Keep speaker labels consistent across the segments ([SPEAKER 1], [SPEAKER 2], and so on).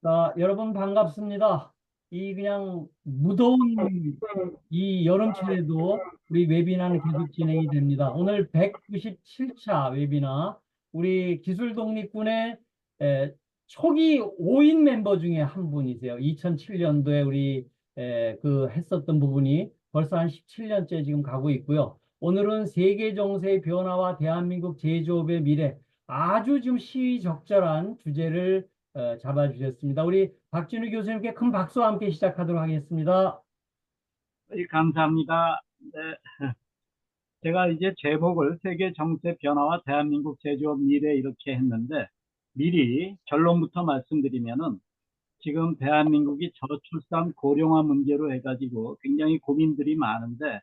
[SPEAKER 1] 자, 여러분 반갑습니다. 이 그냥 무더운 이 여름철에도 우리 웨비나는 계속 진행이 됩니다. 오늘 197차 웨비나 우리 기술독립군의 초기 5인 멤버 중에 한 분이세요. 2007년도에 우리 그 했었던 부분이 벌써 한 17년째 지금 가고 있고요. 오늘은 세계 정세의 변화와 대한민국 제조업의 미래 아주 지금 시의적절한 주제를 잡아주셨습니다. 우리 박진우 교수님께 큰 박수와 함께 시작하도록 하겠습니다.
[SPEAKER 2] 감사합니다. 네, 제가 이제 제목을 세계 정세 변화와 대한민국 제조업 미래 이렇게 했는데 미리 결론부터 말씀드리면은 지금 대한민국이 저출산 고령화 문제로 해가지고 굉장히 고민들이 많은데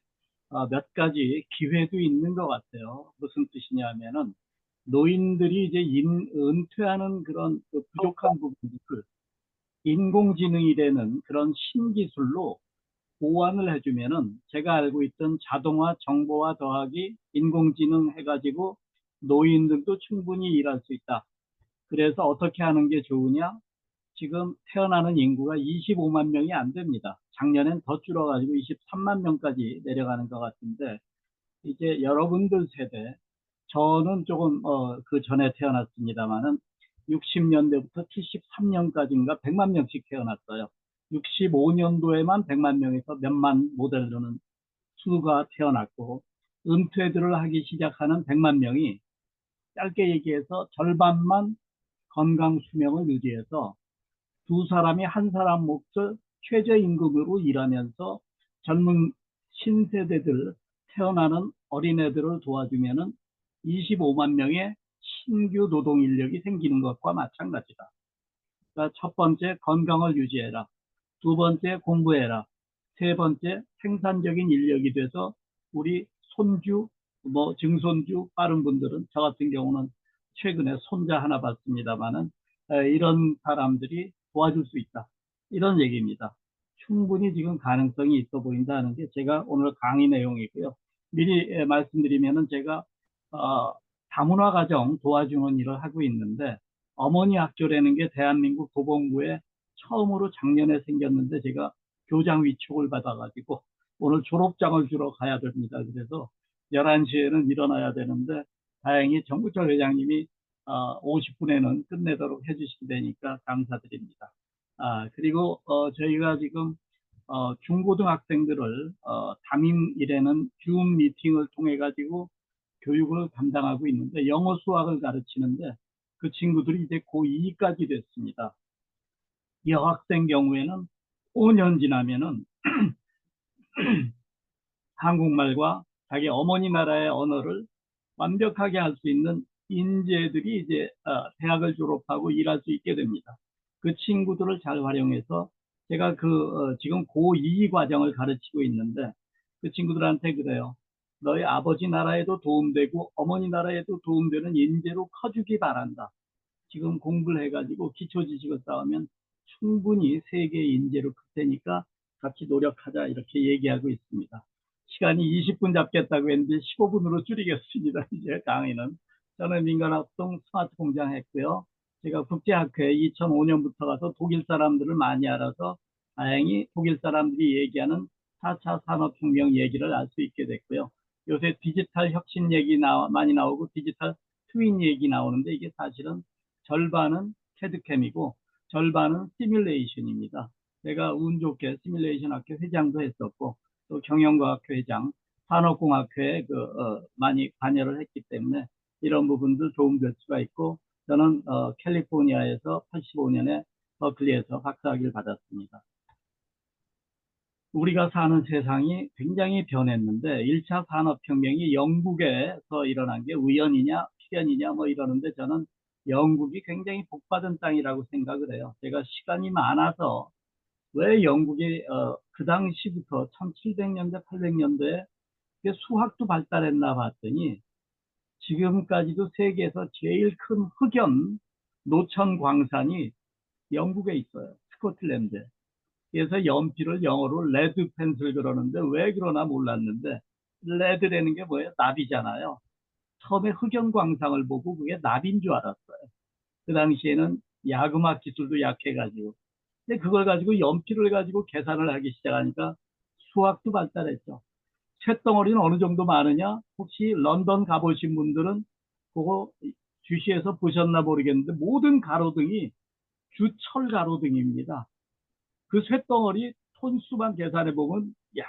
[SPEAKER 2] 몇 가지 기회도 있는 것 같아요. 무슨 뜻이냐면은 노인들이 이제 은퇴하는 그런 그 부족한 부분들을 인공지능이라는 그런 신기술로 보완을 해주면은 제가 알고 있던 자동화 정보화 더하기 인공지능 해가지고 노인들도 충분히 일할 수 있다. 그래서 어떻게 하는 게 좋으냐? 지금 태어나는 인구가 25만 명이 안 됩니다. 작년엔 더 줄어가지고 23만 명까지 내려가는 것 같은데 이제 여러분들 세대, 저는 조금 그 전에 태어났습니다만은 60년대부터 73년까지인가 100만 명씩 태어났어요. 65년도에만 100만 명에서 몇만 모델로는 수가 태어났고 은퇴들을 하기 시작하는 100만 명이 짧게 얘기해서 절반만 건강 수명을 유지해서 두 사람이 한 사람 몫을 최저임금으로 일하면서 젊은 신세대들 태어나는 어린애들을 도와주면은 25만 명의 신규 노동 인력이 생기는 것과 마찬가지다. 그러니까 첫 번째 건강을 유지해라. 두 번째 공부해라. 세 번째 생산적인 인력이 돼서 우리 손주, 뭐 증손주 빠른 분들은 저 같은 경우는 최근에 손자 하나 봤습니다만은 이런 사람들이 도와줄 수 있다. 이런 얘기입니다. 충분히 지금 가능성이 있어 보인다는 게 제가 오늘 강의 내용이고요. 미리 말씀드리면은 제가 다문화 가정 도와주는 일을 하고 있는데 어머니 학교라는 게 대한민국 도봉구에 처음으로 작년에 생겼는데 제가 교장 위촉을 받아가지고 오늘 졸업장을 주러 가야 됩니다. 그래서 11시에는 일어나야 되는데 다행히 정부처 회장님이 50분에는 끝내도록 해주신다니까 감사드립니다. 그리고 저희가 지금 중고등학생들을 담임이라는 줌 미팅을 통해 가지고 교육을 담당하고 있는데 영어 수학을 가르치는데 그 친구들이 이제 고2까지 됐습니다. 여학생 경우에는 5년 지나면은 한국말과 자기 어머니 나라의 언어를 완벽하게 할 수 있는 인재들이 이제 대학을 졸업하고 일할 수 있게 됩니다. 그 친구들을 잘 활용해서 제가 지금 고2 과정을 가르치고 있는데 그 친구들한테 그래요. 너희 아버지 나라에도 도움되고 어머니 나라에도 도움되는 인재로 커주기 바란다. 지금 공부를 해가지고 기초 지식을 쌓으면 충분히 세계 인재로 클 테니까 같이 노력하자 이렇게 얘기하고 있습니다. 시간이 20분 잡겠다고 했는데 15분으로 줄이겠습니다. 이제 강의는. 저는 민간합동 스마트 공장 했고요. 제가 국제학회에 2005년부터 가서 독일 사람들을 많이 알아서 다행히 독일 사람들이 얘기하는 4차 산업혁명 얘기를 알 수 있게 됐고요. 요새 디지털 혁신 얘기 많이 나오고 디지털 트윈 얘기 나오는데 이게 사실은 절반은 캐드캠이고 절반은 시뮬레이션입니다. 제가 운 좋게 시뮬레이션 학교 회장도 했었고 또 경영과학회 회장, 산업공학회에 많이 관여를 했기 때문에 이런 부분도 도움될 수가 있고 저는 캘리포니아에서 85년에 버클리에서 박사학위를 받았습니다. 우리가 사는 세상이 굉장히 변했는데 1차 산업혁명이 영국에서 일어난 게 우연이냐 필연이냐 뭐 이러는데 저는 영국이 굉장히 복받은 땅이라고 생각을 해요. 제가 시간이 많아서 왜 영국이 그 당시부터 1700년대 800년대에 수학도 발달했나 봤더니 지금까지도 세계에서 제일 큰 흑연 노천 광산이 영국에 있어요. 스코틀랜드에. 그래서 연필을 영어로 레드 펜슬 그러는데 왜 그러나 몰랐는데 레드라는 게 뭐예요? 납이잖아요. 처음에 흑연광상을 보고 그게 납인 줄 알았어요. 그 당시에는 야금학 기술도 약해가지고. 근데 그걸 가지고 연필을 가지고 계산을 하기 시작하니까 수학도 발달했죠. 쇳덩어리는 어느 정도 많으냐? 혹시 런던 가보신 분들은 그거 주시에서 보셨나 모르겠는데 모든 가로등이 주철 가로등입니다. 그 쇳덩어리 톤수만 계산해 보면 야,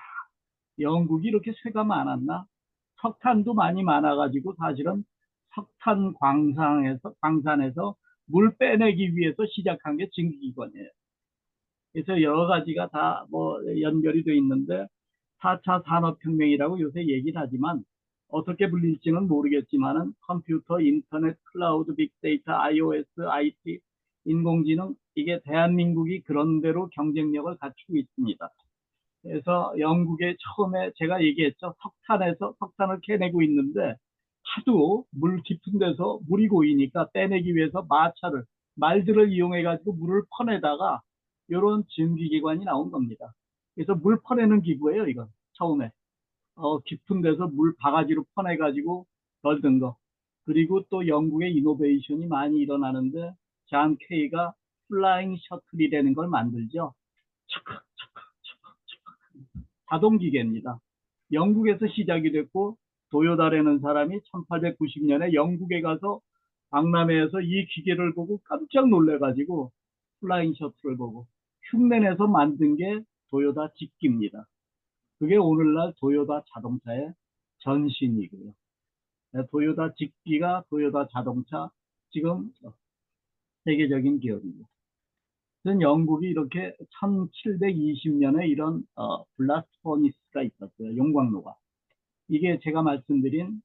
[SPEAKER 2] 영국이 이렇게 쇠가 많았나? 석탄도 많이 많아가지고 사실은 석탄 광산에서 물 빼내기 위해서 시작한 게 증기기관이에요. 그래서 여러 가지가 다 뭐 연결이 돼 있는데 4차 산업혁명이라고 요새 얘기를 하지만 어떻게 불릴지는 모르겠지만은 컴퓨터, 인터넷, 클라우드, 빅데이터, iOS, IT, 인공지능 이게 대한민국이 그런 대로 경쟁력을 갖추고 있습니다. 그래서 영국에 처음에 제가 얘기했죠. 석탄을 캐내고 있는데 하도 물 깊은 데서 물이 고이니까 빼내기 위해서 말들을 이용해 가지고 물을 퍼내다가 이런 증기기관이 나온 겁니다. 그래서 물 퍼내는 기구예요, 이건 처음에. 깊은 데서 물 바가지로 퍼내 가지고 덜든 거. 그리고 또 영국의 이노베이션이 많이 일어나는데 잔 케이가 플라잉 셔틀이라는 걸 만들죠. 자동 기계입니다. 영국에서 시작이 됐고 도요다라는 사람이 1890년에 영국에 가서 박람회에서 이 기계를 보고 깜짝 놀래가지고 플라잉 셔틀을 보고 흉내내서 만든 게 도요다 직기입니다. 그게 오늘날 도요다 자동차의 전신이고요. 도요다 직기가 도요다 자동차 지금 세계적인 기업입니다. 영국이 이렇게 1720년에 이런 블라스트 퍼니스가 있었어요. 용광로가. 이게 제가 말씀드린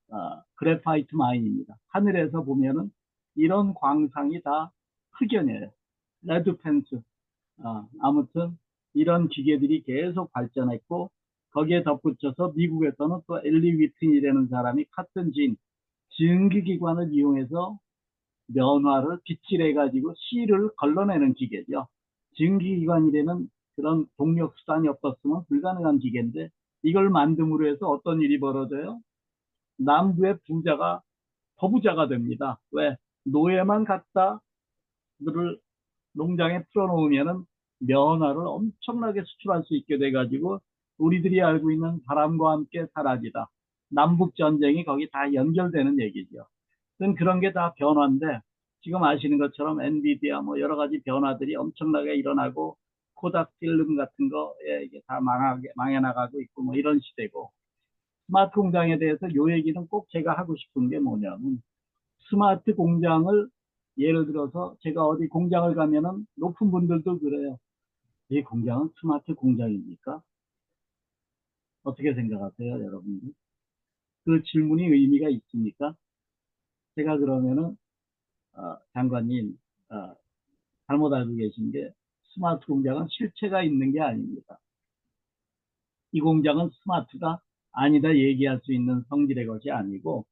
[SPEAKER 2] 그래파이트 마인입니다. 하늘에서 보면은 이런 광상이 다 흑연이에요. 레드 펜스. 아무튼 이런 기계들이 계속 발전했고 거기에 덧붙여서 미국에서는 또 엘리 위튼이라는 사람이 같은 증기기관을 이용해서 면화를 빗질해 가지고 실을 걸러내는 기계죠. 증기기관이라는 그런 동력 수단이 없었으면 불가능한 기계인데 이걸 만듦으로 해서 어떤 일이 벌어져요? 남부의 부자가 더 부자가 됩니다. 왜? 노예만 갖다 그를 농장에 풀어놓으면은 면화를 엄청나게 수출할 수 있게 돼가지고 우리들이 알고 있는 바람과 함께 사라지다. 남북 전쟁이 거기 다 연결되는 얘기죠. 그런 게 다 변화인데 지금 아시는 것처럼 엔비디아 뭐 여러 가지 변화들이 엄청나게 일어나고 코닥 필름 같은 거에 이게 다 망해 나가고 있고 뭐 이런 시대고 스마트 공장에 대해서 요 얘기는 꼭 제가 하고 싶은 게 뭐냐면 스마트 공장을 예를 들어서 제가 어디 공장을 가면은 높은 분들도 그래요. 이 공장은 스마트 공장입니까? 어떻게 생각하세요, 여러분들? 그 질문이 의미가 있습니까? 제가 그러면은 장관님 잘못 알고 계신 게 스마트 공장은 실체가 있는 게 아닙니다. 이 공장은 스마트가 아니다 얘기할 수 있는 성질의 것이 아니고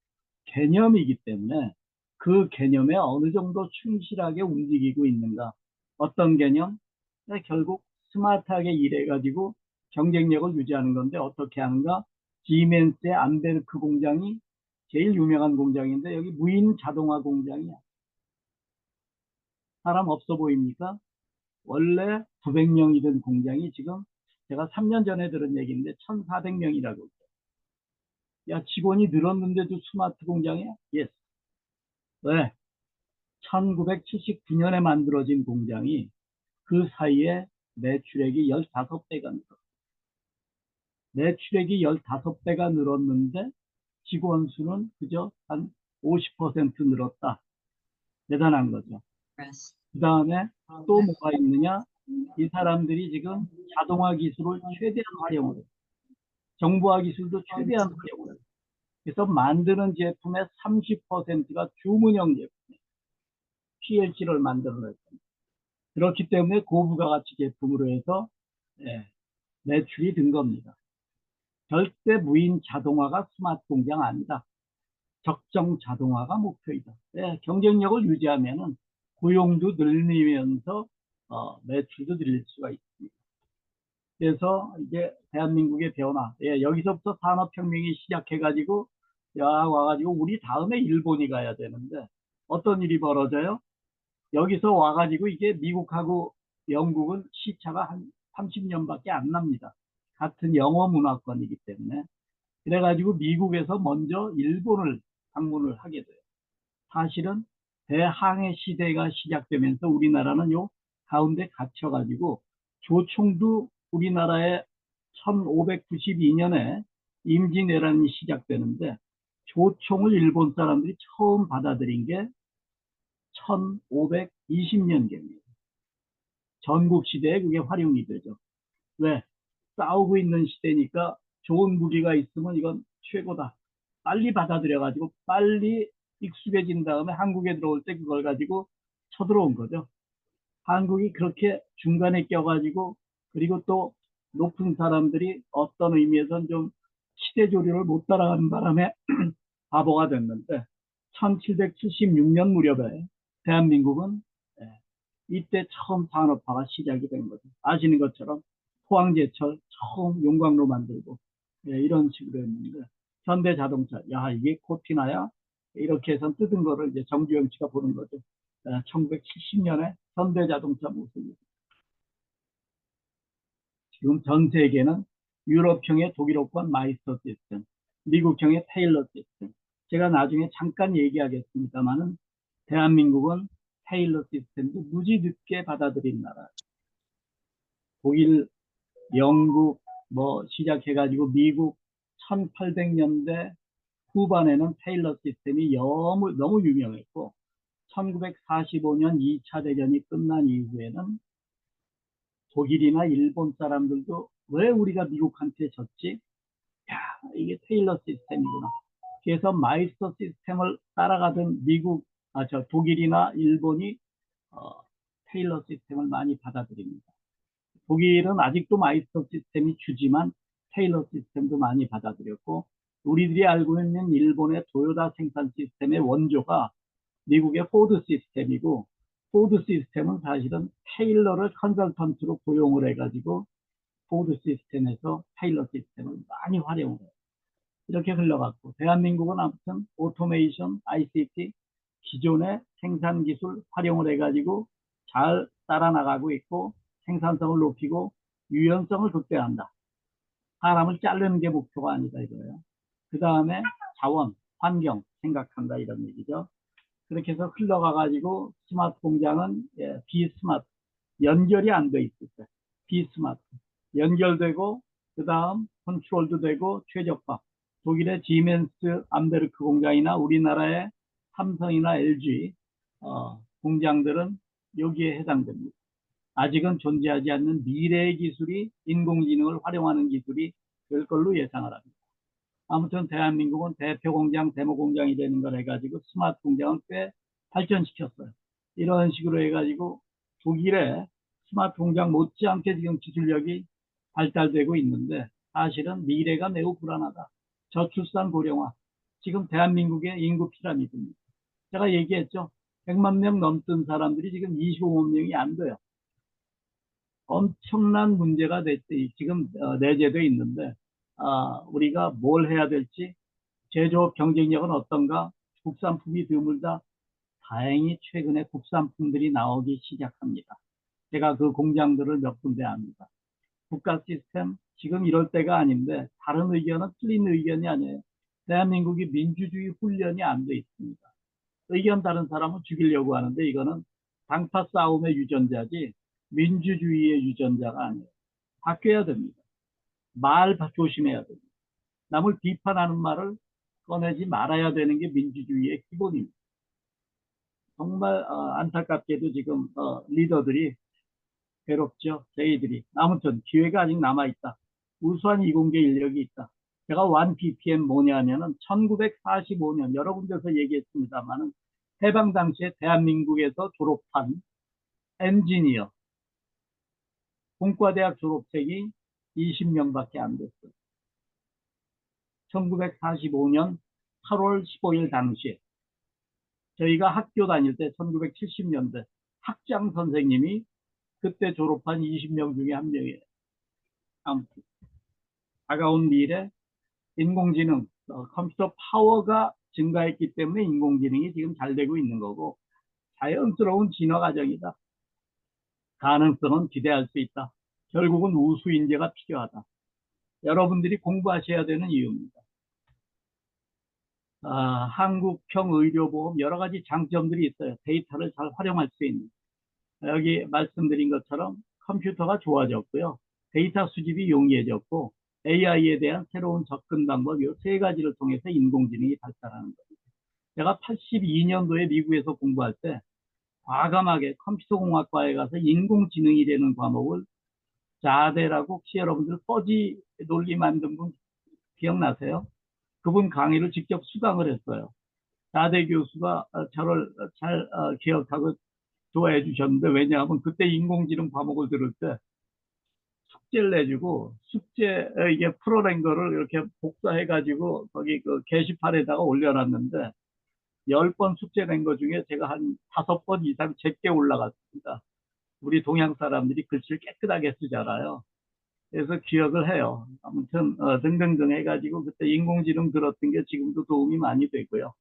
[SPEAKER 2] 개념이기 때문에 그 개념에 어느 정도 충실하게 움직이고 있는가. 어떤 개념? 결국 스마트하게 일해가지고 경쟁력을 유지하는 건데 어떻게 하는가? 지멘스의 안베르크 공장이 제일 유명한 공장인데 여기 무인 자동화 공장이야. 사람 없어 보입니까? 원래 900명이던 공장이 지금 제가 3년 전에 들은 얘기인데 1,400명이라고. 야, 직원이 늘었는데도 스마트 공장이야? 예스. 왜? 1979년에 만들어진 공장이 그 사이에 매출액이 15배가 늘었어. 매출액이 15배가 늘었는데 직원 수는 그저 한 50% 늘었다. 대단한 거죠. 그 다음에 또 뭐가 있느냐? 이 사람들이 지금 자동화 기술을 최대한 활용을 해요. 정보화 기술도 최대한 활용을 해요. 그래서 만드는 제품의 30%가 주문형 제품이에요. PLC를 만들어낼 겁니다. 그렇기 때문에 고부가 가치 제품으로 해서 매출이 든 겁니다. 절대 무인 자동화가 스마트 공장 아니다. 적정 자동화가 목표이다. 경쟁력을 유지하면은 고용도 늘리면서 매출도 늘릴 수가 있습니다. 그래서 이제 대한민국의 변화, 여기서부터 산업혁명이 시작해가지고 와가지고 우리 다음에 일본이 가야 되는데 어떤 일이 벌어져요? 여기서 와가지고 이게 미국하고 영국은 시차가 한 30년밖에 안 납니다. 같은 영어 문화권이기 때문에. 그래가지고 미국에서 먼저 일본을 방문을 하게 돼요. 사실은 대항해 시대가 시작되면서 우리나라는 요 가운데 갇혀가지고 조총도 우리나라에 1592년에 임진왜란이 시작되는데 조총을 일본 사람들이 처음 받아들인 게 1520년경입니다. 전국 시대에 그게 활용이 되죠. 왜? 싸우고 있는 시대니까 좋은 무기가 있으면 이건 최고다. 빨리 받아들여가지고 빨리 익숙해진 다음에 한국에 들어올 때 그걸 가지고 쳐들어온 거죠. 한국이 그렇게 중간에 껴가지고 그리고 또 높은 사람들이 어떤 의미에서는 좀 시대 조류를 못 따라가는 바람에 바보가 됐는데 1776년 무렵에 대한민국은 예, 이때 처음 산업화가 시작이 된 거죠. 아시는 것처럼 포항제철 처음 용광로 만들고 예, 이런 식으로 했는데 현대자동차 야 이게 코피나야 이렇게 해서 뜯은 거를 이제 정주영 씨가 보는 거죠. 1970년에 현대자동차 모습이 지금 전 세계는 유럽형의 독일어권 마이스터 시스템, 미국형의 테일러 시스템. 제가 나중에 잠깐 얘기하겠습니다만은 대한민국은 테일러 시스템도 무지 늦게 받아들인 나라. 독일, 영국 뭐 시작해가지고 미국 1800년대 후반에는 테일러 시스템이 너무 유명했고 1945년 2차 대전이 끝난 이후에는 독일이나 일본 사람들도 왜 우리가 미국한테 졌지? 야, 이게 테일러 시스템이구나. 그래서 마이스터 시스템을 따라가던 독일이나 일본이 어, 테일러 시스템을 많이 받아들입니다. 독일은 아직도 마이스터 시스템이 주지만 테일러 시스템도 많이 받아들였고 우리들이 알고 있는 일본의 도요타 생산 시스템의 원조가 미국의 포드 시스템이고 포드 시스템은 사실은 테일러를 컨설턴트로 고용을 해가지고 포드 시스템에서 테일러 시스템을 많이 활용을 해요. 이렇게 흘러갔고 대한민국은 아무튼 오토메이션, ICT 기존의 생산 기술 활용을 해가지고 잘 따라 나가고 있고 생산성을 높이고 유연성을 극대화한다. 사람을 자르는 게 목표가 아니다 이거예요. 그 다음에 자원, 환경 생각한다 이런 얘기죠. 그렇게 해서 흘러가가지고 스마트 공장은 비스마트 연결이 안 돼 있을 때 비스마트 연결되고 그 다음 컨트롤도 되고 최적화 독일의 지멘스 암베르크 공장이나 우리나라의 삼성이나 LG 공장들은 여기에 해당됩니다. 아직은 존재하지 않는 미래의 기술이 인공지능을 활용하는 기술이 될 걸로 예상을 합니다. 아무튼 대한민국은 대표 공장, 데모 공장이 되는 걸 해가지고 스마트 공장을 꽤 발전시켰어요. 이런 식으로 해가지고 독일의 스마트 공장 못지않게 지금 기술력이 발달되고 있는데 사실은 미래가 매우 불안하다. 저출산 고령화. 지금 대한민국의 인구 피라미드입니다. 제가 얘기했죠. 100만 명 넘던 사람들이 지금 25만 명이 안 돼요. 엄청난 문제가 지금 내재되어 있는데 우리가 뭘 해야 될지 제조업 경쟁력은 어떤가 국산품이 드물다. 다행히 최근에 국산품들이 나오기 시작합니다. 제가 그 공장들을 몇 군데 압니다. 국가 시스템 지금 이럴 때가 아닌데 다른 의견은 틀린 의견이 아니에요. 대한민국이 민주주의 훈련이 안 돼 있습니다. 의견 다른 사람은 죽이려고 하는데 이거는 당파 싸움의 유전자지 민주주의의 유전자가 아니에요. 바뀌어야 됩니다. 말 조심해야 됩니다. 남을 비판하는 말을 꺼내지 말아야 되는 게 민주주의의 기본입니다. 정말 안타깝게도 지금 리더들이 괴롭죠. 저희들이. 아무튼 기회가 아직 남아있다. 우수한 이공계 인력이 있다. 제가 1ppm 뭐냐면은 1945년 여러 군데서 얘기했습니다만은 해방 당시에 대한민국에서 졸업한 엔지니어 공과대학 졸업생이 20명밖에 안 됐어요. 1945년 8월 15일 당시에 저희가 학교 다닐 때 1970년대 학장 선생님이 그때 졸업한 20명 중에 한 명이에요. 아무튼 다가온 미래 인공지능 컴퓨터 파워가 증가했기 때문에 인공지능이 지금 잘 되고 있는 거고 자연스러운 진화 과정이다. 가능성은 기대할 수 있다. 결국은 우수 인재가 필요하다. 여러분들이 공부하셔야 되는 이유입니다. 한국형 의료보험 여러 가지 장점들이 있어요. 데이터를 잘 활용할 수 있는. 여기 말씀드린 것처럼 컴퓨터가 좋아졌고요. 데이터 수집이 용이해졌고 AI에 대한 새로운 접근 방법 이 세 가지를 통해서 인공지능이 발달하는 겁니다. 제가 82년도에 미국에서 공부할 때 과감하게 컴퓨터공학과에 가서 인공지능이라는 과목을 자대라고 혹시 여러분들 퍼지 논리 만든 분 기억나세요? 그분 강의를 직접 수강을 했어요. 자대 교수가 저를 잘 기억하고 좋아해 주셨는데 왜냐하면 그때 인공지능 과목을 들을 때 숙제를 내주고 숙제 이게 풀어낸 거를 이렇게 복사해 가지고 거기 그 게시판에다가 올려놨는데 10번 숙제 낸 거 중에 제가 한 5번 이상 제게 올라갔습니다. 우리 동양 사람들이 글씨를 깨끗하게 쓰잖아요. 그래서 기억을 해요. 아무튼 등등등 해가지고 그때 인공지능 들었던 게 지금도 도움이 많이 되고요.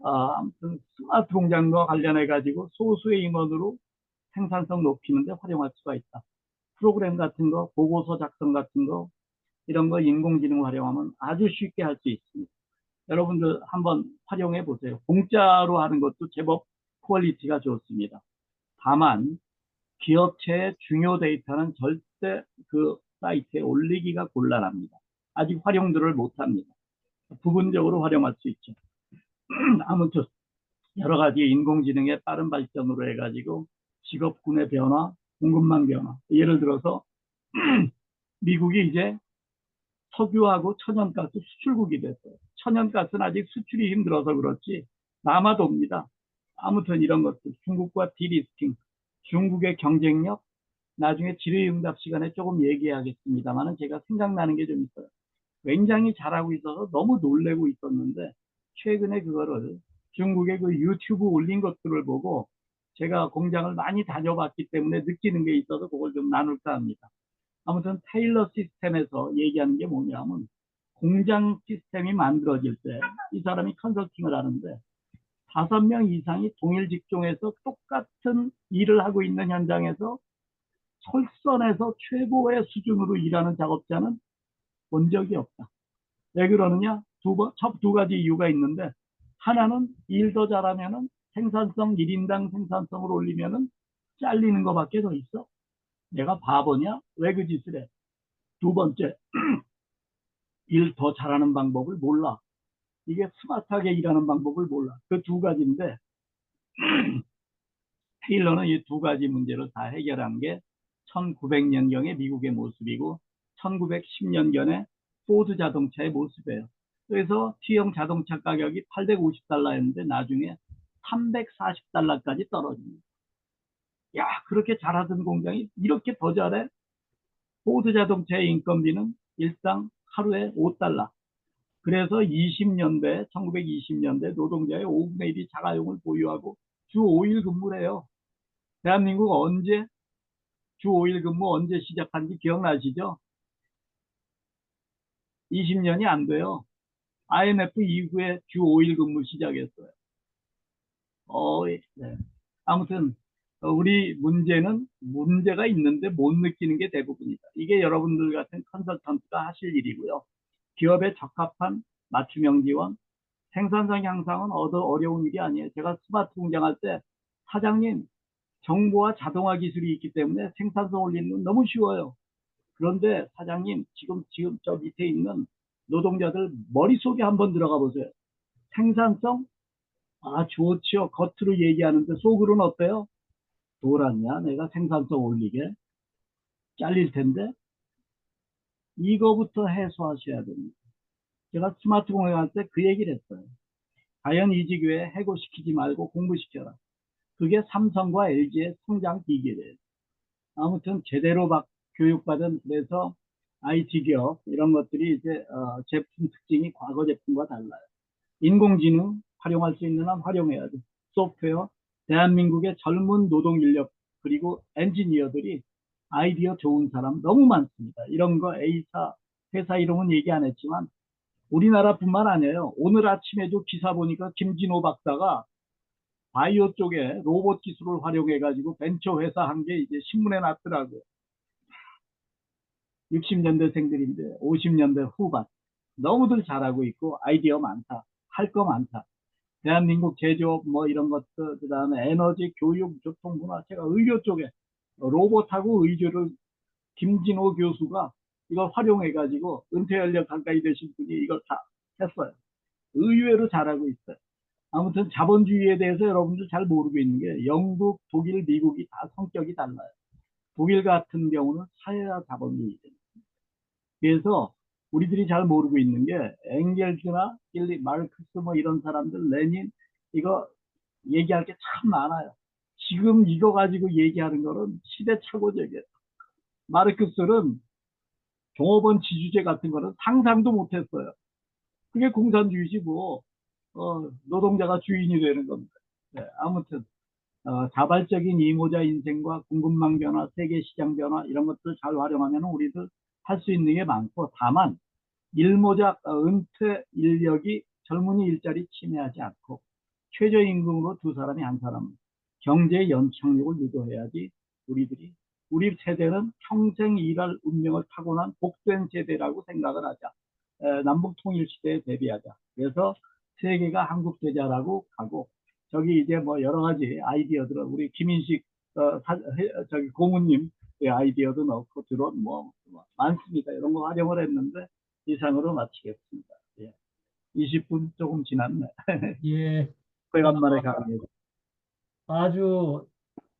[SPEAKER 2] 아무튼 스마트 공장과 관련해 가지고 소수의 인원으로 생산성 높이는 데 활용할 수가 있다. 프로그램 같은 거, 보고서 작성 같은 거 이런 거 인공지능 활용하면 아주 쉽게 할 수 있습니다. 여러분들 한번 활용해 보세요. 공짜로 하는 것도 제법 퀄리티가 좋습니다. 다만 기업체의 중요 데이터는 절대 그 사이트에 올리기가 곤란합니다. 아직 활용들을 못합니다. 부분적으로 활용할 수 있죠. 아무튼 여러 가지 인공지능의 빠른 발전으로 해가지고 직업군의 변화, 공급망 변화. 예를 들어서 미국이 이제 석유하고 천연가스 수출국이 됐어요. 천연가스는 아직 수출이 힘들어서 그렇지 남아도입니다. 아무튼 이런 것들 중국과 디리스팅, 중국의 경쟁력, 나중에 질의응답 시간에 조금 얘기하겠습니다만은 제가 생각나는 게 좀 있어요. 굉장히 잘하고 있어서 너무 놀래고 있었는데 최근에 그거를 중국의 그 유튜브 올린 것들을 보고 제가 공장을 많이 다녀봤기 때문에 느끼는 게 있어서 그걸 좀 나눌까 합니다. 아무튼 테일러 시스템에서 얘기하는 게 뭐냐면 공장 시스템이 만들어질 때 이 사람이 컨설팅을 하는데 5명 이상이 동일 직종에서 똑같은 일을 하고 있는 현장에서 설선에서 최고의 수준으로 일하는 작업자는 본 적이 없다. 왜 그러느냐? 두 가지 이유가 있는데 하나는 일 더 잘하면은 생산성 1인당 생산성을 올리면은 잘리는 것밖에 더 있어. 내가 바보냐? 왜 그 짓을 해? 두 번째, 일 더 잘하는 방법을 몰라. 이게 스마트하게 일하는 방법을 몰라. 그 두 가지인데 테일러는 이 두 가지 문제를 다 해결한 게 1900년경의 미국의 모습이고 1910년경의 포드 자동차의 모습이에요. 그래서 T형 자동차 가격이 850달러였는데 나중에 340달러까지 떨어집니다. 야, 그렇게 잘하던 공장이 이렇게 더 잘해? 포드 자동차의 인건비는 일당 하루에 5달러. 그래서 1920년대 노동자의 5분의 1이 자가용을 보유하고 주 5일 근무를 해요. 대한민국 언제 주 5일 근무 언제 시작한지 기억나시죠? 20년이 안 돼요. IMF 이후에 주 5일 근무 시작했어요. 네. 아무튼 우리 문제는 문제가 있는데 못 느끼는 게 대부분이다. 이게 여러분들 같은 컨설턴트가 하실 일이고요. 기업에 적합한 맞춤형 지원, 생산성 향상은 어려운 일이 아니에요. 제가 스마트 공장 할 때 사장님 정보와 자동화 기술이 있기 때문에 생산성 올리는 건 너무 쉬워요. 그런데 사장님 지금 저 밑에 있는 노동자들 머릿속에 한번 들어가 보세요. 생산성? 좋지요. 겉으로 얘기하는데 속으로는 어때요? 돌았냐? 내가 생산성 올리게 잘릴 텐데 이거부터 해소하셔야 됩니다. 제가 스마트 공학할 때 그 얘기를 했어요. 자연 이직외에 해고시키지 말고 공부시켜라. 그게 삼성과 LG의 성장 비결이에요. 아무튼 제대로 교육받은 그래서 IT 기업 이런 것들이 이제 제품 특징이 과거 제품과 달라요. 인공지능 활용할 수 있는 한 활용해야 돼. 소프트웨어 대한민국의 젊은 노동 인력 그리고 엔지니어들이 아이디어 좋은 사람 너무 많습니다. 이런 거 A사 회사 이름은 얘기 안 했지만 우리나라뿐만 아니에요. 오늘 아침에도 기사 보니까 김진호 박사가 바이오 쪽에 로봇 기술을 활용해가지고 벤처 회사 한 게 이제 신문에 났더라고요. 60년대생들인데 50년대 후반. 너무들 잘하고 있고 아이디어 많다. 할 거 많다. 대한민국 제조업 뭐 이런 것들, 그다음에 에너지, 교육, 교통, 문화, 제가 의료 쪽에 로봇하고 의료를 김진호 교수가 이걸 활용해가지고 은퇴 연령 가까이 되신 분이 이걸 다 했어요. 의외로 잘하고 있어요. 아무튼 자본주의에 대해서 여러분들 잘 모르고 있는 게 영국, 독일, 미국이 다 성격이 달라요. 독일 같은 경우는 사회화 자본주의입니다. 그래서 우리들이 잘 모르고 있는 게 엥겔즈나 일리 마르크스 뭐 이런 사람들, 레닌 이거 얘기할 게 참 많아요. 지금 이거 가지고 얘기하는 거는 시대착오적이에요. 마르크스는 종업원 지주제 같은 거는 상상도 못했어요. 그게 공산주의시고 노동자가 주인이 되는 겁니다. 네, 아무튼 자발적인 이모자 인생과 공급망 변화, 세계 시장 변화 이런 것들 잘 활용하면 우리들 할 수 있는 게 많고, 다만 일모자 은퇴 인력이 젊은이 일자리 침해하지 않고 최저임금으로 두 사람이 한 사람 경제 연착륙을 유도해야지. 우리 세대는 평생 일할 운명을 타고난 복된 세대라고 생각을 하자. 남북 통일 시대에 대비하자. 그래서 세계가 한국 계좌라고 가고, 저기 이제 뭐 여러 가지 아이디어들은 우리 김인식 저기 고모님 아이디어도 넣고 들어온 뭐 많습니다. 이런 거 활용을 했는데 이상으로 마치겠습니다. 예. 20분 조금 지났네.
[SPEAKER 1] 예. 아,
[SPEAKER 2] 오래간만에 강의.
[SPEAKER 1] 아주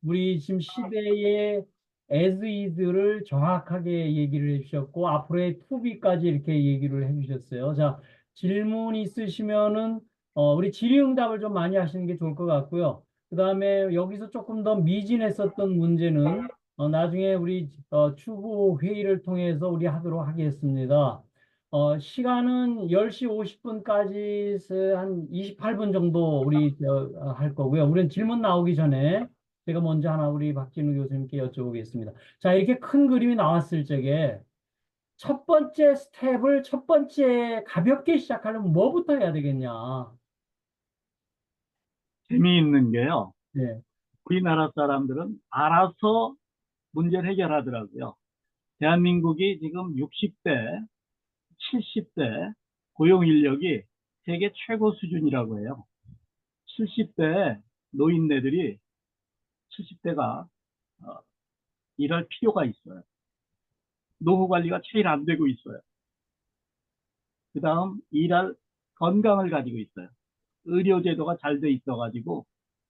[SPEAKER 1] 우리 지금 시대의 as is를 정확하게 얘기를 해주셨고, 앞으로의 to be까지 이렇게 얘기를 해주셨어요. 자, 질문 있으시면은, 우리 질의응답을 좀 많이 하시는 게 좋을 것 같고요. 그 다음에 여기서 조금 더 미진했었던 문제는, 나중에 우리, 추후 회의를 통해서 우리 하도록 하겠습니다. 시간은 10시 50분까지 한 28분 정도 우리 할 거고요. 우리는 질문 나오기 전에 제가 먼저 하나 우리 박진우 교수님께 여쭤보겠습니다. 자, 이렇게 큰 그림이 나왔을 적에 첫 번째 스텝을 첫 번째 가볍게 시작하려면 뭐부터 해야 되겠냐?
[SPEAKER 2] 재미있는 게요.
[SPEAKER 1] 네,
[SPEAKER 2] 우리나라 사람들은 알아서 문제를 해결하더라고요. 대한민국이 지금 60대, 70대 고용 인력이 세계 최고 수준이라고 해요. 70대 노인네들이 70대가 일할 필요가 있어요. 노후 관리가 제일 안 되고 있어요. 그 다음 일할 건강을 가지고 있어요. 의료제도가 잘 돼 있어가지고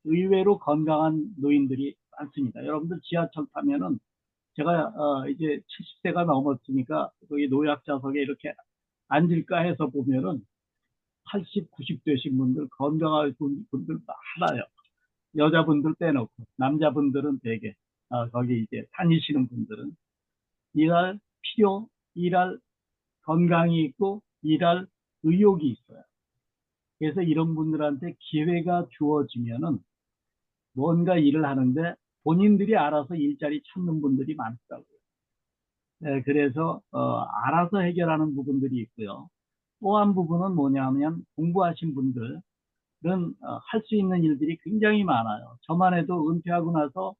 [SPEAKER 2] 의외로 건강한 노인들이 많습니다. 여러분들 지하철 타면은 제가 이제 70대가 넘었으니까 거기 노약자석에 이렇게 앉을까 해서 보면은 80, 90 되신 분들, 건강한 분들 많아요. 여자분들 빼놓고 남자분들은 되게 거기 이제 다니시는 분들은 일할 필요, 일할 건강이 있고 일할 의욕이 있어요. 그래서 이런 분들한테 기회가 주어지면은 뭔가 일을 하는데 본인들이 알아서 일자리 찾는 분들이 많더라고요. 네, 그래서 알아서 해결하는 부분들이 있고요. 또 한 부분은 뭐냐면 공부하신 분들은 할 수 있는 일들이 굉장히 많아요. 저만 해도 은퇴하고 나서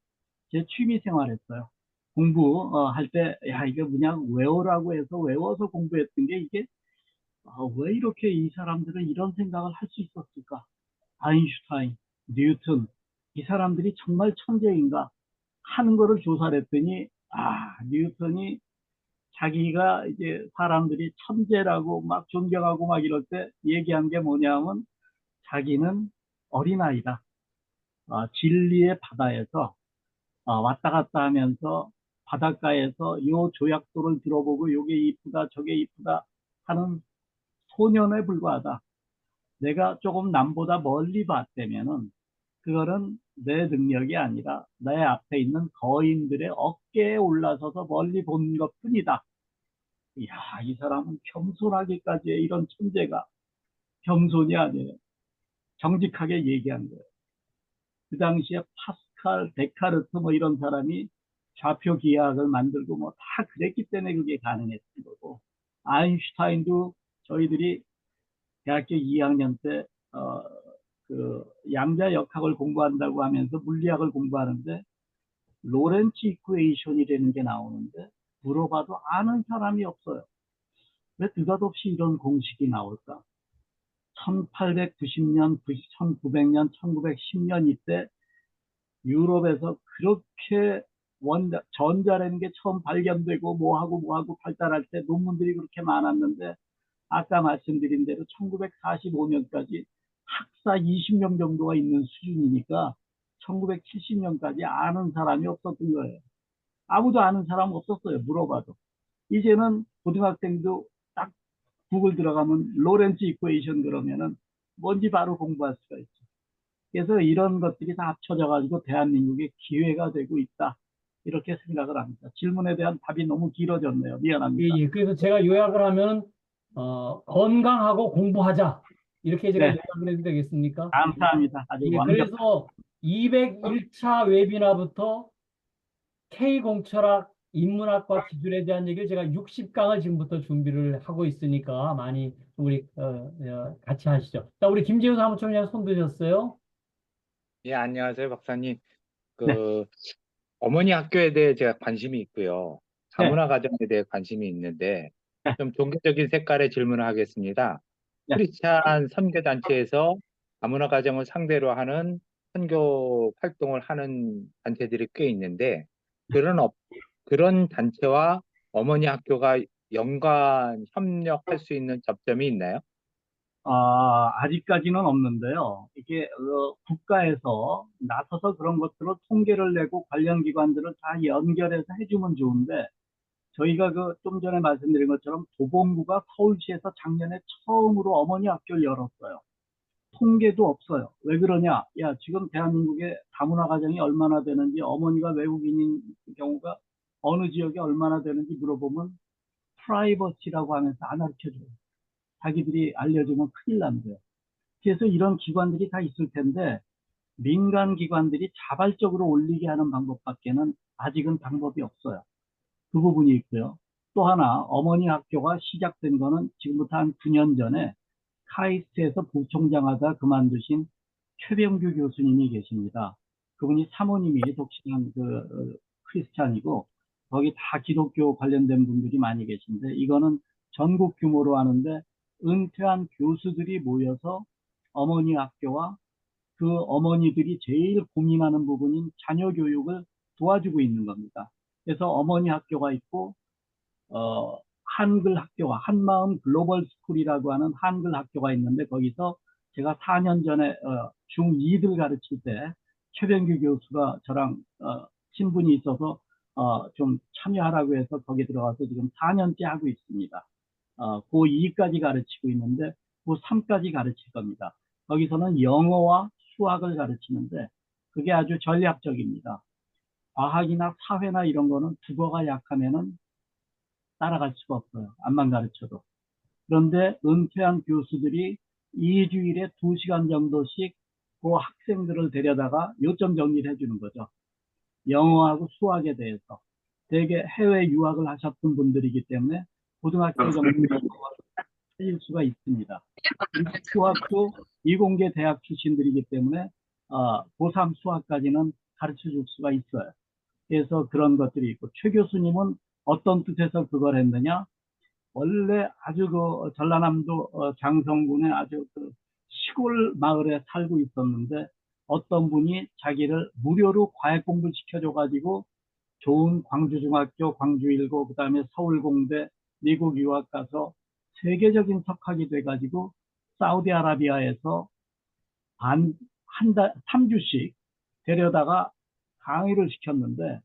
[SPEAKER 2] 제 취미 생활했어요. 공부할 때, 야, 이게 그냥 외우라고 해서 외워서 공부했던 게 이게 왜 이렇게 이 사람들은 이런 생각을 할 수 있었을까? 아인슈타인, 뉴턴, 이 사람들이 정말 천재인가 하는 거를 조사를 했더니, 뉴턴이 자기가 이제 사람들이 천재라고 막 존경하고 막 이럴 때 얘기한 게 뭐냐면 자기는 어린아이다. 진리의 바다에서 왔다 갔다 하면서 바닷가에서 요 조약돌을 들어보고 요게 이쁘다 저게 이쁘다 하는 소년에 불과하다. 내가 조금 남보다 멀리 봤다면은 그거는 내 능력이 아니라 내 앞에 있는 거인들의 어깨에 올라서서 멀리 본 것뿐이다. 이야, 이 사람은 겸손하기까지 이런 천재가 겸손이 아니에요. 정직하게 얘기한 거예요. 그 당시에 파스칼, 데카르트 뭐 이런 사람이 좌표 기하학을 만들고 뭐 다 그랬기 때문에 그게 가능했던 거고, 아인슈타인도 저희들이 대학교 2학년 때 그 양자역학을 공부한다고 하면서 물리학을 공부하는데 로렌츠 이쿠에이션이라는 게 나오는데 물어봐도 아는 사람이 없어요. 왜 느닷없이 이런 공식이 나올까? 1890년, 1900년, 1910년 이때 유럽에서 그렇게 전자라는 게 처음 발견되고 뭐하고 발달할 때 논문들이 그렇게 많았는데 아까 말씀드린 대로 1945년까지 학사 20명 정도가 있는 수준이니까 1970년까지 아는 사람이 없었던 거예요. 아무도 아는 사람 없었어요. 물어봐도. 이제는 고등학생도 딱 구글 들어가면 로렌츠 이쿠에이션 그러면은 뭔지 바로 공부할 수가 있죠. 그래서 이런 것들이 다 합쳐져 가지고 대한민국의 기회가 되고 있다. 이렇게 생각을 합니다. 질문에 대한 답이 너무 길어졌네요.
[SPEAKER 1] 예,
[SPEAKER 2] 미안합니다.
[SPEAKER 1] 예. 그래서 제가 요약을 하면, 건강하고 공부하자. 이렇게 제가
[SPEAKER 2] 네,
[SPEAKER 1] 요약을 해도 되겠습니까?
[SPEAKER 2] 감사합니다. 아주
[SPEAKER 1] 예,
[SPEAKER 2] 완벽한.
[SPEAKER 1] 그래서 201차 웨비나부터 K공철학, 인문학과 기술에 대한 얘기를 제가 60강을 지금부터 준비를 하고 있으니까 많이 우리 같이 하시죠. 자, 우리 김재우 사무총장 손 드셨어요?
[SPEAKER 3] 예, 안녕하세요, 박사님.
[SPEAKER 2] 네,
[SPEAKER 3] 그, 어머니 학교에 대해 제가 관심이 있고요.
[SPEAKER 2] 네,
[SPEAKER 3] 다문화 가정에 대해 관심이 있는데,
[SPEAKER 2] 네,
[SPEAKER 3] 좀 종교적인 색깔의 질문을 하겠습니다.
[SPEAKER 2] 네.
[SPEAKER 3] 크리스찬 선교단체에서 다문화 가정을 상대로 하는 선교 활동을 하는 단체들이 꽤 있는데, 그런, 그런 단체와 어머니 학교가 연관, 협력할 수 있는 접점이 있나요?
[SPEAKER 2] 아직까지는 없는데요. 이게 국가에서 나서서 그런 것들을 통계를 내고 관련 기관들을 다 연결해서 해주면 좋은데 저희가 그 좀 전에 말씀드린 것처럼 도봉구가 서울시에서 작년에 처음으로 어머니 학교를 열었어요. 통계도 없어요. 왜 그러냐? 야, 지금 대한민국의 다문화 가정이 얼마나 되는지, 어머니가 외국인인 경우가 어느 지역에 얼마나 되는지 물어보면 프라이버시라고 하면서 안 가르쳐줘요. 자기들이 알려주면 큰일 난대요. 그래서 이런 기관들이 다 있을 텐데 민간 기관들이 자발적으로 올리게 하는 방법밖에는 아직은 방법이 없어요. 그 부분이 있고요. 또 하나 어머니 학교가 시작된 거는 지금부터 한 9년 전에 카이스트에서 부총장 하다 그만두신 최병규 교수님이 계십니다. 그분이 사모님이 독실한 크리스찬이고 거기 다 기독교 관련된 분들이 많이 계신데 이거는 전국 규모로 하는데 은퇴한 교수들이 모여서 어머니 학교와 그 어머니들이 제일 고민하는 부분인 자녀 교육을 도와주고 있는 겁니다. 그래서 어머니 학교가 있고 한글 학교가 한마음 글로벌 스쿨이라고 하는 한글 학교가 있는데 거기서 제가 4년 전에 중2들 가르칠 때 최병규 교수가 저랑 친분이 있어서 좀 참여하라고 해서 거기 들어가서 지금 4년째 하고 있습니다. 고2까지 가르치고 있는데 고3까지 가르칠 겁니다. 거기서는 영어와 수학을 가르치는데 그게 아주 전략적입니다. 과학이나 사회나 이런 거는 국어가 약하면은 따라갈 수가 없어요. 암만 가르쳐도. 그런데 은퇴한 교수들이 2주일에 2시간 정도씩 그 학생들을 데려다가 요점 정리를 해주는 거죠. 영어하고 수학에 대해서. 되게 해외 유학을 하셨던 분들이기 때문에 고등학교 정도 찾을 수가 있습니다. 그리고 수학도 이공계 대학 출신들이기 때문에 고3 수학까지는 가르쳐 줄 수가 있어요. 그래서 그런 것들이 있고 최 교수님은 어떤 뜻에서 그걸 했느냐? 원래 아주 그 전라남도 장성군의 아주 그 시골 마을에 살고 있었는데 어떤 분이 자기를 무료로 과외 공부를 시켜줘가지고 좋은 광주중학교, 광주일고, 그다음에 서울공대, 미국 유학 가서 세계적인 석학이 돼가지고 사우디아라비아에서 한 달, 3주씩 데려다가 강의를 시켰는데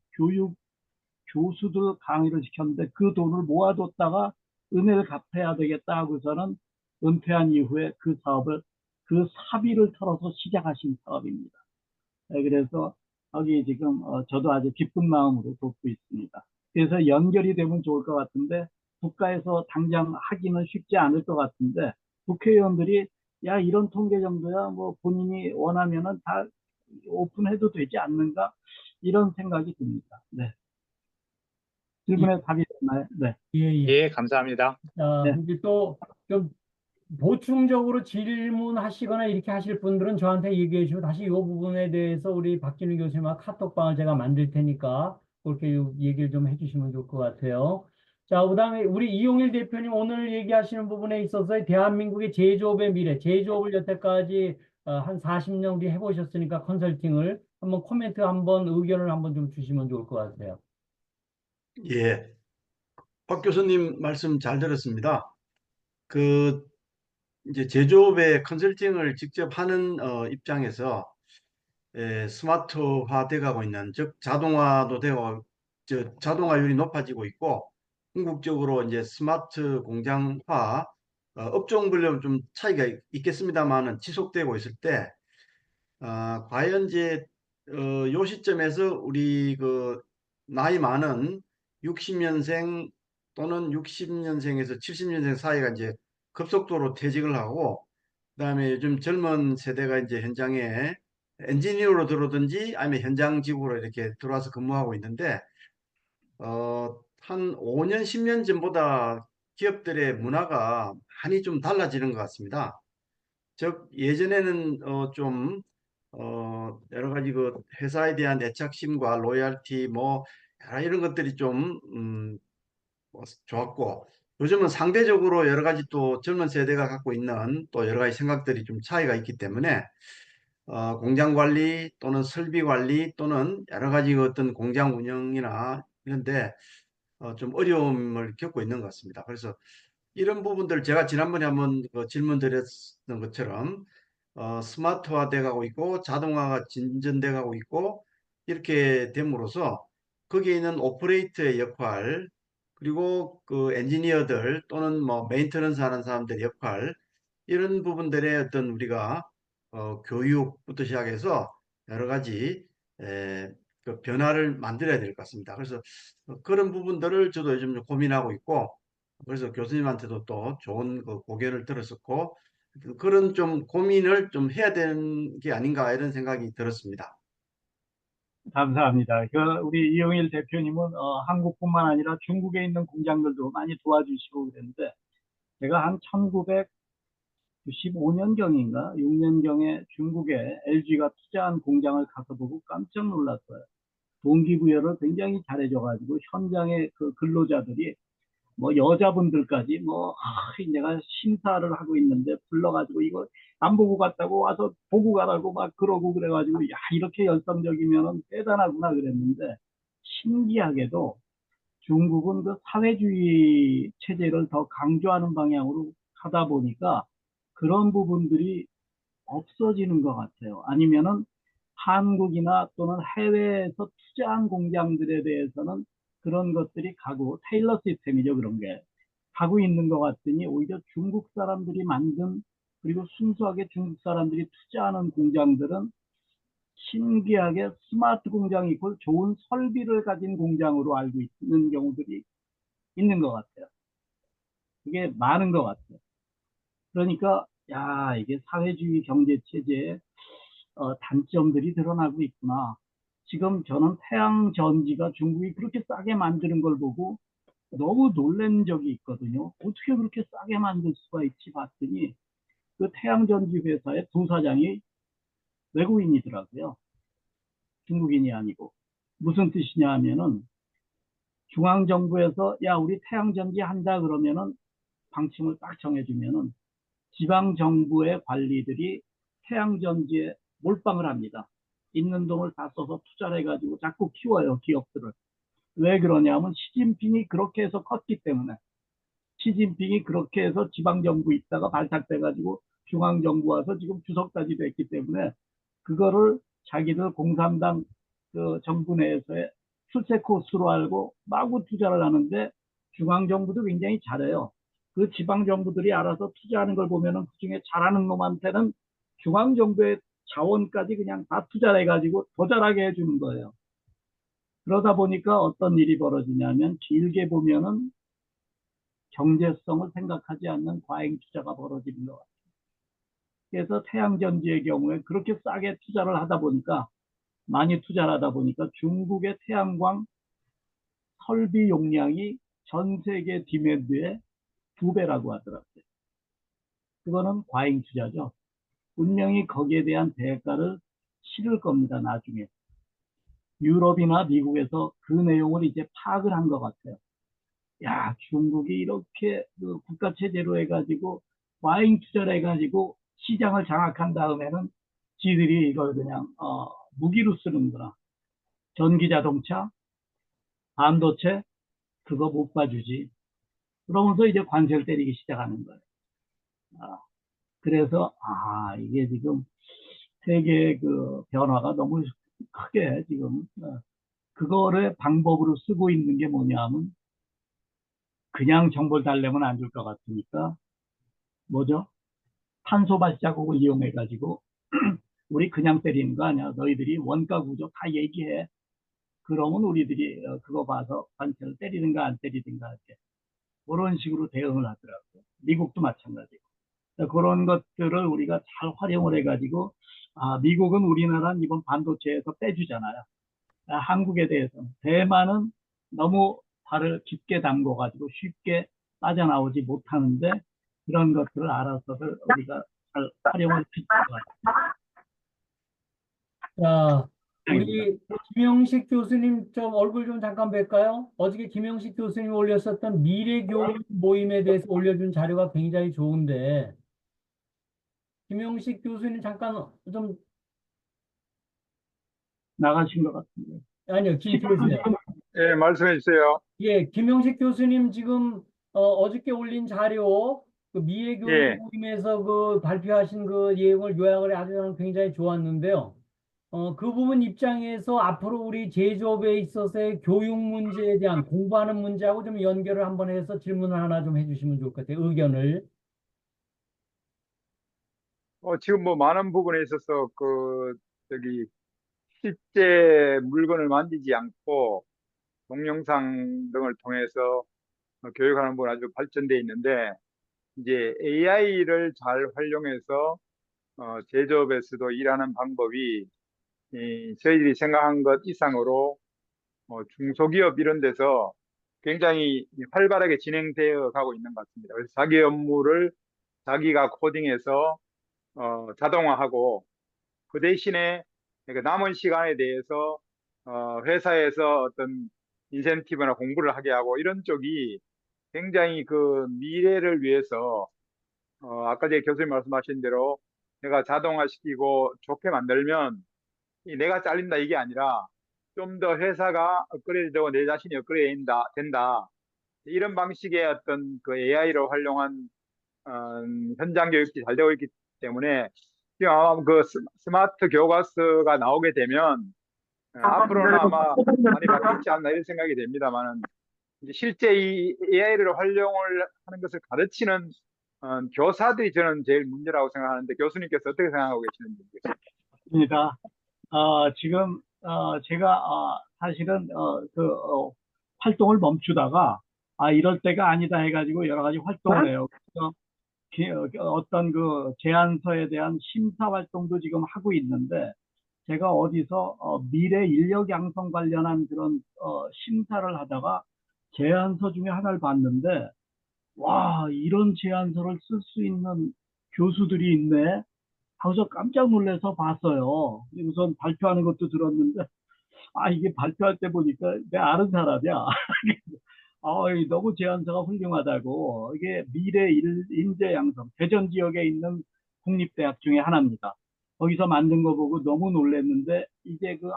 [SPEAKER 2] 교수들 강의를 시켰는데 그 돈을 모아뒀다가 은혜를 갚아야 되겠다 하고서는 은퇴한 이후에 그 사업을 그 사비를 털어서 시작하신 사업입니다. 네, 그래서 여기 지금 저도 아주 기쁜 마음으로 돕고 있습니다. 그래서 연결이 되면 좋을 것 같은데 국가에서 당장 하기는 쉽지 않을 것 같은데 국회의원들이 야 이런 통계 정도야 뭐 본인이 원하면은 다 오픈해도 되지 않는가 이런 생각이 듭니다. 네.
[SPEAKER 1] 예,
[SPEAKER 2] 질문에 답이 됐나요? 네.
[SPEAKER 1] 예, 예.
[SPEAKER 3] 예, 감사합니다.
[SPEAKER 1] 자,
[SPEAKER 2] 네.
[SPEAKER 1] 이제 또 좀 보충적으로 질문하시거나 이렇게 하실 분들은 저한테 얘기해 주시고 다시 이 부분에 대해서 우리 박진우 교수님과 카톡방을 제가 만들 테니까 그렇게 얘기를 좀 해주시면 좋을 것 같아요. 자, 그다음에 우리 이용일 대표님 오늘 얘기하시는 부분에 있어서 대한민국의 제조업의 미래, 제조업을 여태까지 한 40년 뒤 해보셨으니까 컨설팅을 한번 코멘트 한번 의견을 한번 좀 주시면 좋을 것 같아요.
[SPEAKER 4] 예, 박 교수님 말씀 잘 들었습니다. 그 이제 제조업의 컨설팅을 직접 하는 입장에서 스마트화 돼가고 있는, 즉 자동화도 되고 자동화율이 높아지고 있고 궁극적으로 이제 스마트 공장화 업종별로 좀 차이가 있겠습니다만은 지속되고 있을 때 과연 이제 요 시점에서 우리 그 나이 많은 60년생 또는 60년생에서 70년생 사이가 이제 급속도로 퇴직을 하고, 그다음에 요즘 젊은 세대가 이제 현장에 엔지니어로 들어오든지 아니면 현장 직으로 이렇게 들어와서 근무하고 있는데, 한 5년, 10년 전보다 기업들의 문화가 많이 좀 달라지는 것 같습니다. 즉 예전에는 여러 가지 그 회사에 대한 애착심과 로열티 뭐 여러 이런 것들이 좀 좋았고, 요즘은 상대적으로 여러 가지 또 젊은 세대가 갖고 있는 또 여러 가지 생각들이 좀 차이가 있기 때문에 공장 관리 또는 설비 관리 또는 여러 가지 그 어떤 공장 운영이나 이런데 좀 어려움을 겪고 있는 것 같습니다. 그래서 이런 부분들 제가 지난번에 한번 그 질문 드렸던 것처럼 스마트화 돼 가고 있고 자동화가 진전돼 가고 있고 이렇게 됨으로써 거기에 있는 오퍼레이터의 역할, 그리고 그 엔지니어들 또는 뭐 메인터넌스 하는 사람들의 역할, 이런 부분들의 어떤 우리가 교육부터 시작해서 여러 가지 그 변화를 만들어야 될 것 같습니다. 그래서 그런 부분들을 저도 요즘 좀 고민하고 있고, 그래서 교수님한테도 또 좋은 그 고견을 들었었고, 그런 좀 고민을 좀 해야 되는 게 아닌가 이런 생각이 들었습니다.
[SPEAKER 2] 감사합니다. 우리 이용일 대표님은 한국뿐만 아니라 중국에 있는 공장들도 많이 도와주시고 그랬는데 제가 한 1995년경인가 6년경에 중국에 LG가 투자한 공장을 가서 보고 깜짝 놀랐어요. 동기부여를 굉장히 잘해줘가지고 현장의 그 근로자들이 뭐 여자분들까지 내가 심사를 하고 있는데 불러가지고 이거 안 보고 갔다고 와서 보고 가라고 막 그러고 그래가지고 야 이렇게 열성적이면 대단하구나 그랬는데 신기하게도 중국은 그 사회주의 체제를 더 강조하는 방향으로 가다 보니까 그런 부분들이 없어지는 것 같아요. 아니면은 한국이나 또는 해외에서 투자한 공장들에 대해서는 그런 것들이 가고 테일러 시스템이죠. 그런 게 가고 있는 것 같으니 오히려 중국 사람들이 만든, 그리고 순수하게 중국 사람들이 투자하는 공장들은 신기하게 스마트 공장이 있고 좋은 설비를 가진 공장으로 알고 있는 경우들이 있는 것 같아요. 그게 많은 것 같아요. 그러니까 야 이게 사회주의 경제 체제에 단점들이 드러나고 있구나. 지금 저는 태양 전지가 중국이 그렇게 싸게 만드는 걸 보고 너무 놀란 적이 있거든요. 어떻게 그렇게 싸게 만들 수가 있지 봤더니 그 태양 전지 회사의 부사장이 외국인이더라고요. 중국인이 아니고. 무슨 뜻이냐 하면은 중앙정부에서 야 우리 태양 전지 한다 그러면은 방침을 딱 정해주면은 지방정부의 관리들이 태양전지에 몰빵을 합니다. 있는 돈을 다 써서 투자를 해가지고 자꾸 키워요, 기업들을. 왜 그러냐면 시진핑이 그렇게 해서 컸기 때문에. 시진핑이 그렇게 해서 지방정부 있다가 발탁돼가지고 중앙정부 와서 지금 주석까지 됐기 때문에 그거를 자기들 공산당 그 정부 내에서의 출세 코스로 알고 마구 투자를 하는데 중앙정부도 굉장히 잘해요. 그 지방정부들이 알아서 투자하는 걸 보면은 그중에 잘하는 놈한테는 중앙정부의 자원까지 그냥 다 투자를 해가지고 더 잘하게 해주는 거예요. 그러다 보니까 어떤 일이 벌어지냐면 길게 보면은 경제성을 생각하지 않는 과잉 투자가 벌어지는 것 같아요. 그래서 태양전지의 경우에 그렇게 싸게 투자를 하다 보니까 많이 투자를 하다 보니까 중국의 태양광 설비 용량이 전 세계 디맨드의 2배라고 하더라고요. 그거는 과잉 투자죠. 분명히 거기에 대한 대가를 치를 겁니다, 나중에. 유럽이나 미국에서 그 내용을 이제 파악을 한 것 같아요. 야, 중국이 이렇게 그 국가 체제로 해가지고 과잉 투자를 해가지고 시장을 장악한 다음에는 지들이 이걸 그냥 무기로 쓰는구나. 전기 자동차, 반도체 그거 못 봐주지. 그러면서 이제 관세를 때리기 시작하는 거예요. 아, 그래서 이게 지금 세계의 그 변화가 너무 크게 지금 그거를 방법으로 쓰고 있는 게 뭐냐면 그냥 정보를 달래면 안 줄 것 같으니까 뭐죠? 탄소 발자국을 이용해 가지고 우리 그냥 때리는 거 아니야. 너희들이 원가 구조 다 얘기해. 그러면 우리들이 그거 봐서 관세를 때리든가 안 때리든가 할게. 그런 식으로 대응을 하더라고요. 미국도 마찬가지고. 그런 것들을 우리가 잘 활용을 해가지고 미국은 우리나라는 이번 반도체에서 빼주잖아요. 한국에 대해서 대만은 너무 발을 깊게 담궈가지고 쉽게 빠져나오지 못하는데 그런 것들을 알아서들 우리가 잘 활용을 필 것
[SPEAKER 1] 자,
[SPEAKER 2] 같습니다.
[SPEAKER 1] 우리 김영식 교수님 좀 얼굴 좀 잠깐 뵐까요? 어저께 김영식 교수님 올렸었던 미래교육 모임에 대해서 올려준 자료가 굉장히 좋은데, 김영식 교수님 잠깐 좀,
[SPEAKER 2] 나가신 것 같은데.
[SPEAKER 1] 아니요, 계세요.
[SPEAKER 5] 예, 말씀해 주세요.
[SPEAKER 1] 예, 김영식 교수님 지금 어저께 올린 자료, 그 미래교육
[SPEAKER 5] 예,
[SPEAKER 1] 모임에서 그 발표하신 그 내용을 요약을 아주 저는 굉장히 좋았는데요. 그 부분 입장에서 앞으로 우리 제조업에 있어서의 교육 문제에 대한 공부하는 문제하고 좀 연결을 한번 해서 질문을 하나 좀 해주시면 좋을 것 같아요. 의견을.
[SPEAKER 5] 지금 뭐 많은 부분에 있어서 저기, 실제 물건을 만지지 않고 동영상 등을 통해서 교육하는 부분 아주 발전돼 있는데, 이제 AI를 잘 활용해서 제조업에서도 일하는 방법이 저희들이 생각한 것 이상으로 중소기업 이런 데서 굉장히 활발하게 진행되어 가고 있는 것 같습니다. 그래서 자기 업무를 자기가 코딩해서 자동화하고 그 대신에 그 남은 시간에 대해서 회사에서 어떤 인센티브나 공부를 하게 하고 이런 쪽이 굉장히 그 미래를 위해서 아까 제 교수님 말씀하신 대로 내가 자동화시키고 좋게 만들면 내가 잘린다 이게 아니라 좀 더 회사가 업그레이드되고 내 자신이 업그레이드 된다. 이런 방식의 어떤 그 AI를 활용한 어, 현장 교육이 잘 되고 있기 때문에 지금 아마 그 스마트 교과서가 나오게 되면 앞으로는 아마 많이 바뀌지 않나 이런 생각이 됩니다만은 이제 실제 이 AI를 활용을 하는 것을 가르치는 교사들이 저는 제일 문제라고 생각하는데 교수님께서 어떻게 생각하고 계시는지 모르겠습니다.
[SPEAKER 2] 입니다. 지금 제가 사실은 활동을 멈추다가 이럴 때가 아니다 해가지고 여러 가지 활동을 해요. 그래서 어떤 그 제안서에 대한 심사 활동도 지금 하고 있는데 제가 어디서 미래 인력 양성 관련한 그런 심사를 하다가 제안서 중에 하나를 봤는데 와, 이런 제안서를 쓸 수 있는 교수들이 있네 하고서 깜짝 놀라서 봤어요. 우선 발표하는 것도 들었는데 이게 발표할 때 보니까 내 아는 사람이야. 너무 제안서가 훌륭하다고. 이게 미래 인재 양성, 대전 지역에 있는 국립대학 중에 하나입니다. 거기서 만든 거 보고 너무 놀랐는데, 이제 그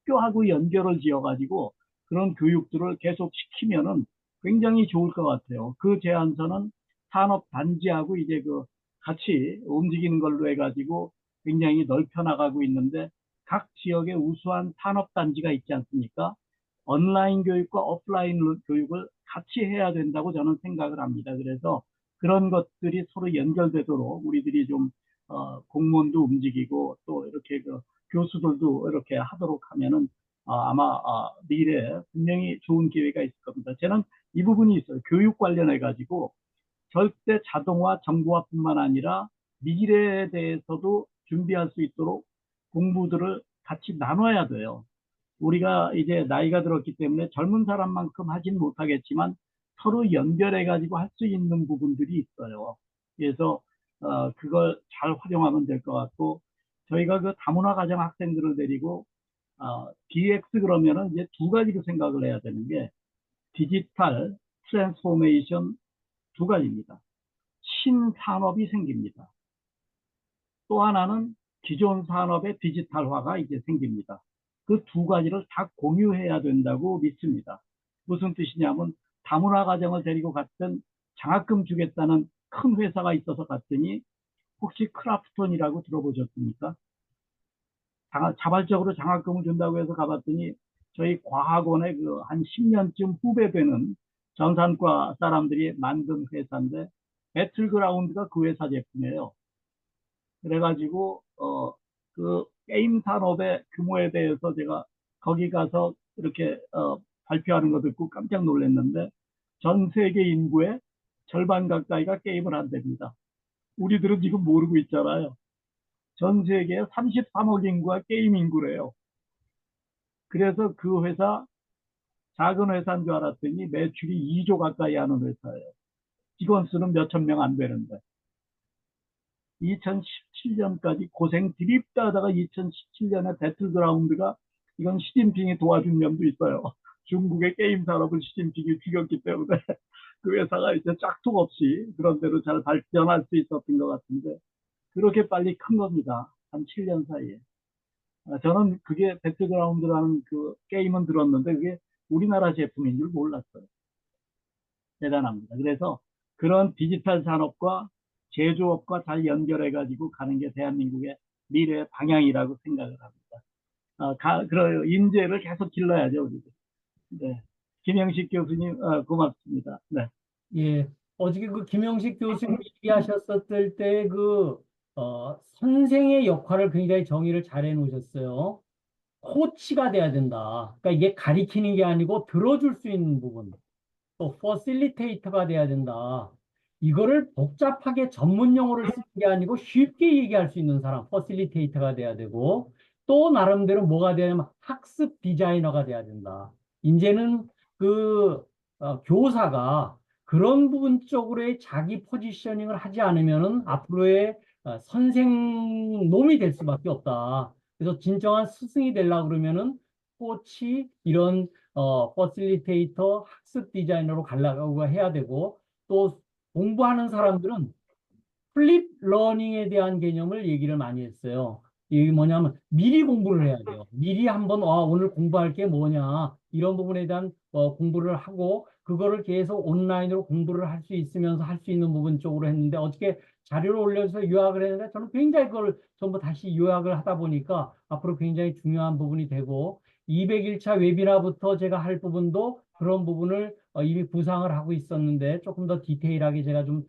[SPEAKER 2] 학교하고 연결을 지어가지고 그런 교육들을 계속 시키면은 굉장히 좋을 것 같아요. 그 제안서는 산업단지하고 이제 그 같이 움직이는 걸로 해가지고 굉장히 넓혀 나가고 있는데, 각 지역에 우수한 산업단지가 있지 않습니까? 온라인 교육과 오프라인 교육을 같이 해야 된다고 저는 생각을 합니다. 그래서 그런 것들이 서로 연결되도록 우리들이 좀 공무원도 움직이고 또 이렇게 그 교수들도 이렇게 하도록 하면은 아마 미래에 분명히 좋은 기회가 있을 겁니다. 저는 이 부분이 있어요. 교육 관련해 가지고 절대 자동화, 정보화뿐만 아니라 미래에 대해서도 준비할 수 있도록 공부들을 같이 나눠야 돼요. 우리가 이제 나이가 들었기 때문에 젊은 사람만큼 하진 못하겠지만 서로 연결해 가지고 할 수 있는 부분들이 있어요. 그래서 그걸 잘 활용하면 될 것 같고, 저희가 그 다문화 가정 학생들을 데리고 DX 그러면은 이제 두 가지로 생각을 해야 되는 게 디지털 트랜스포메이션 두 가지입니다. 신산업이 생깁니다. 또 하나는 기존 산업의 디지털화가 이제 생깁니다. 그 두 가지를 다 공유해야 된다고 믿습니다. 무슨 뜻이냐면 다문화 가정을 데리고 갔던 장학금 주겠다는 큰 회사가 있어서 갔더니 혹시 크라프톤이라고 들어보셨습니까? 자발적으로 장학금을 준다고 해서 가봤더니 저희 과학원의 그 한 10년쯤 후배 되는 전산과 사람들이 만든 회사인데 배틀그라운드가 그 회사 제품이에요. 그래가지고 그 게임 산업의 규모에 대해서 제가 거기 가서 이렇게 발표하는 거 듣고 깜짝 놀랐는데 전 세계 인구의 절반 가까이가 게임을 한답니다. 우리들은 지금 모르고 있잖아요. 전 세계 33억 인구가 게임 인구래요. 그래서 그 회사 작은 회사인 줄 알았더니 매출이 2조 가까이 하는 회사예요. 직원 수는 몇천 명 안 되는데. 2017년까지 고생 드립다 하다가 2017년에 배틀그라운드가 이건 시진핑이 도와준 면도 있어요. 중국의 게임 산업을 시진핑이 죽였기 때문에 그 회사가 이제 짝퉁 없이 그런 대로 잘 발전할 수 있었던 것 같은데 그렇게 빨리 큰 겁니다. 한 7년 사이에. 저는 그게 배틀그라운드라는 그 게임은 들었는데 그게 우리나라 제품인 줄 몰랐어요. 대단합니다. 그래서 그런 디지털 산업과 제조업과 잘 연결해가지고 가는 게 대한민국의 미래의 방향이라고 생각을 합니다. 그런 인재를 계속 길러야죠, 우리들. 네. 김영식 교수님, 고맙습니다. 네.
[SPEAKER 1] 예, 어저께 그 김영식 교수님 얘기하셨을 때 그 선생의 역할을 굉장히 정의를 잘 해놓으셨어요. 코치가 돼야 된다. 그러니까 이게 가리키는 게 아니고 들어줄 수 있는 부분. 또 퍼실리테이터가 돼야 된다. 이거를 복잡하게 전문 용어를 쓰는 게 아니고 쉽게 얘기할 수 있는 사람, 퍼실리테이터가 돼야 되고 또 나름대로 뭐가 되냐면 학습 디자이너가 돼야 된다. 이제는 그 교사가 그런 부분 쪽으로의 자기 포지셔닝을 하지 않으면은 앞으로의 선생놈이 될 수밖에 없다. 그래서 진정한 스승이 되려고 그러면은 코치 이런 퍼실리테이터, 학습 디자이너로 가려고 해야 되고, 또 공부하는 사람들은 플립 러닝에 대한 개념을 얘기를 많이 했어요. 이게 뭐냐면 미리 공부를 해야 돼요. 미리 한번 오늘 공부할 게 뭐냐 이런 부분에 대한 공부를 하고 그거를 계속 온라인으로 공부를 할 수 있으면서 할 수 있는 부분 쪽으로 했는데 어떻게 자료를 올려서 요약을 했는데 저는 굉장히 그걸 전부 다시 요약을 하다 보니까 앞으로 굉장히 중요한 부분이 되고 201차 웨비나부터 제가 할 부분도 그런 부분을 이미 구상을 하고 있었는데 조금 더 디테일하게 제가 좀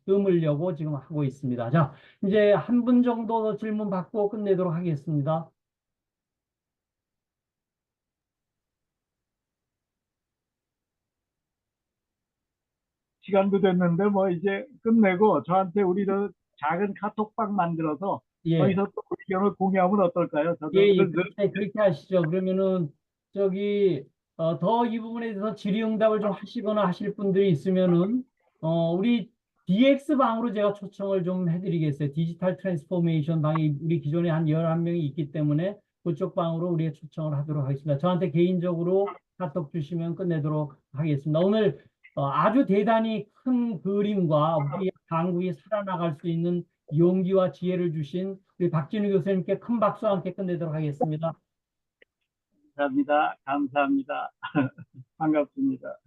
[SPEAKER 1] 담으려고 지금 하고 있습니다. 자, 이제 한 분 정도 더 질문 받고 끝내도록 하겠습니다.
[SPEAKER 2] 시간도 됐는데 뭐 이제 끝내고 저한테 우리도 작은 카톡방 만들어서
[SPEAKER 1] 예,
[SPEAKER 2] 거기서 또 의견을 공유하면 어떨까요?
[SPEAKER 1] 예,
[SPEAKER 2] 저도
[SPEAKER 1] 예, 그렇게 하시죠. 그러면은 저기 더 이 부분에 대해서 질의응답을 좀 하시거나 하실 분들이 있으면은 우리 DX 방으로 제가 초청을 좀 해드리겠어요. 디지털 트랜스포메이션 방이 우리 기존에 한 11명이 있기 때문에 그쪽 방으로 우리가 초청을 하도록 하겠습니다. 저한테 개인적으로 카톡 주시면 끝내도록 하겠습니다. 오늘 아주 대단히 큰 그림과 우리 한국이 살아나갈 수 있는 용기와 지혜를 주신 우리 박진우 교수님께 큰 박수와 함께 끝내도록 하겠습니다.
[SPEAKER 2] 감사합니다. 감사합니다. 반갑습니다.